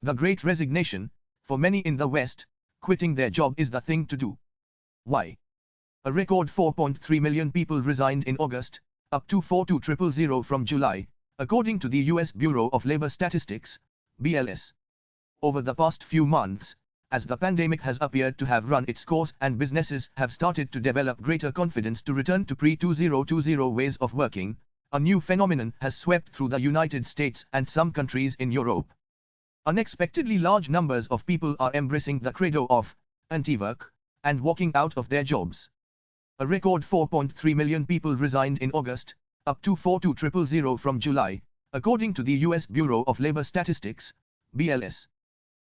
The Great Resignation, for many in the West, quitting their job is the thing to do. Why? A record 4.3 million people resigned in August, up to 42,000 from July, according to the U.S. Bureau of Labor Statistics, BLS. Over the past few months, as the pandemic has appeared to have run its course and businesses have started to develop greater confidence to return to pre-2020 ways of working, a new phenomenon has swept through the United States and some countries in Europe. Unexpectedly large numbers of people are embracing the credo of anti-work and walking out of their jobs. A record 4.3 million people resigned in August, up to 42,000 from July, according to the U.S. Bureau of Labor Statistics, BLS.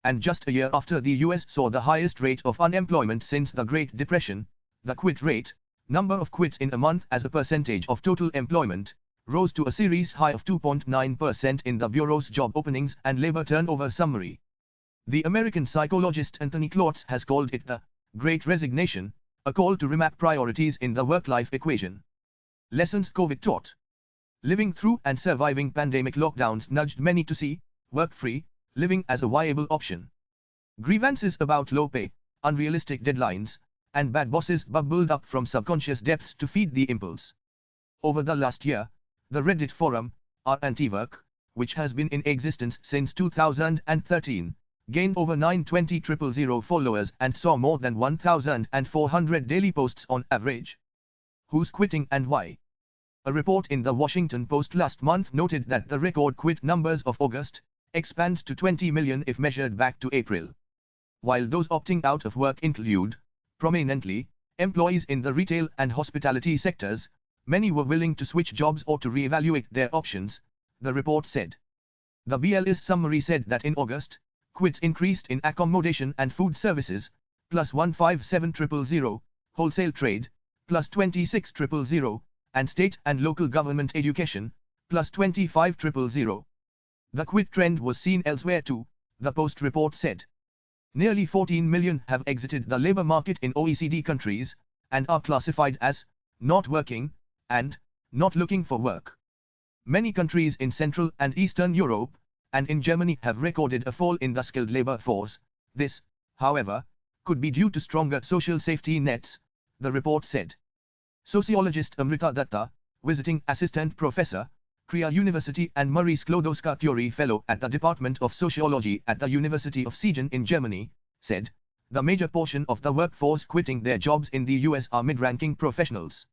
And just a year after the U.S. saw the highest rate of unemployment since the Great Depression, the quit rate, number of quits in a month as a percentage of total employment, rose to a series high of 2.9% in the Bureau's job openings and labor turnover summary. The American psychologist Anthony Klotz has called it the Great Resignation, a call to remap priorities in the work-life equation. Lessons COVID taught. Living through and surviving pandemic lockdowns nudged many to see work-free living as a viable option. Grievances about low pay, unrealistic deadlines, and bad bosses bubbled up from subconscious depths to feed the impulse. Over the last year, the Reddit forum, r/anti-work, which has been in existence since 2013, gained over 920,000 followers and saw more than 1,400 daily posts on average. Who's quitting and why? A report in the Washington Post last month noted that the record quit numbers of August expands to 20 million if measured back to April. While those opting out of work include, prominently, employees in the retail and hospitality sectors, many were willing to switch jobs or to re-evaluate their options, the report said. The BLS summary said that in August, quits increased in accommodation and food services, plus 157,000, wholesale trade, plus 26,000, and state and local government education, plus 25,000. The quit trend was seen elsewhere too, the Post report said. Nearly 14 million have exited the labor market in OECD countries, and are classified as not working and not looking for work. Many countries in Central and Eastern Europe, and in Germany have recorded a fall in the skilled labor force. This, however, could be due to stronger social safety nets, the report said. Sociologist Amrita Datta, visiting assistant professor, Korea University and Marie Sklodowska-Curie Fellow at the Department of Sociology at the University of Siegen in Germany, said, the major portion of the workforce quitting their jobs in the US are mid-ranking professionals.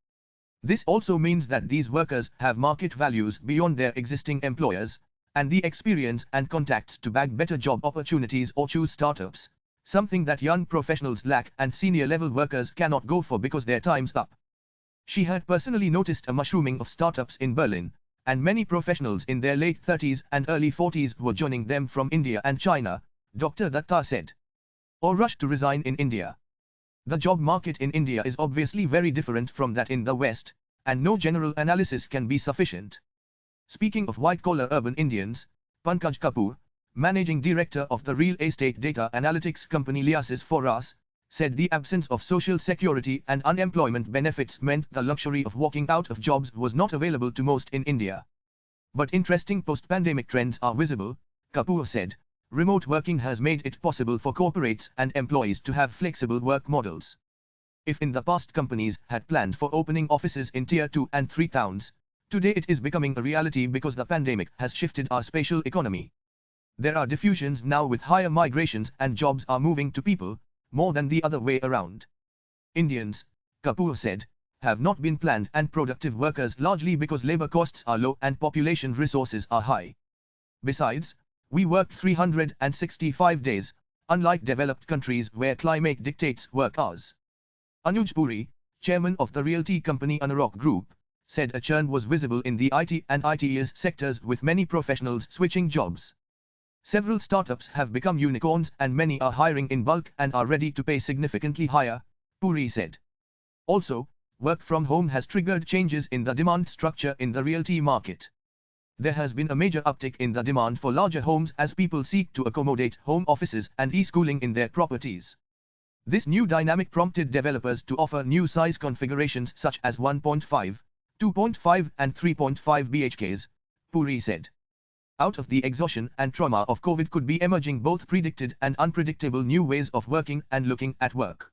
This also means that these workers have market values beyond their existing employers, and the experience and contacts to bag better job opportunities or choose startups, something that young professionals lack and senior-level workers cannot go for because their time's up. She had personally noticed a mushrooming of startups in Berlin, and many professionals in their late 30s and early 40s were joining them from India and China, Dr. Datta said. Or rushed to resign in India. The job market in India is obviously very different from that in the West, and no general analysis can be sufficient. Speaking of white-collar urban Indians, Pankaj Kapoor, managing director of the real estate data analytics company Liasis for Us, said the absence of social security and unemployment benefits meant the luxury of walking out of jobs was not available to most in India. But interesting post-pandemic trends are visible, Kapoor said. Remote working has made it possible for corporates and employees to have flexible work models. If in the past companies had planned for opening offices in Tier 2 and 3 towns, today it is becoming a reality because the pandemic has shifted our spatial economy. There are diffusions now with higher migrations and jobs are moving to people, more than the other way around. Indians, Kapoor said, have not been planned and productive workers largely because labor costs are low and population resources are high. Besides, we work 365 days, unlike developed countries where climate dictates work hours. Anuj Puri, chairman of the realty company Anurok Group, said a churn was visible in the IT and ITES sectors with many professionals switching jobs. Several startups have become unicorns and many are hiring in bulk and are ready to pay significantly higher, Puri said. Also, work from home has triggered changes in the demand structure in the realty market. There has been a major uptick in the demand for larger homes as people seek to accommodate home offices and e-schooling in their properties. This new dynamic prompted developers to offer new size configurations such as 1.5, 2.5 and 3.5 BHKs, Puri said. Out of the exhaustion and trauma of COVID could be emerging both predicted and unpredictable new ways of working and looking at work.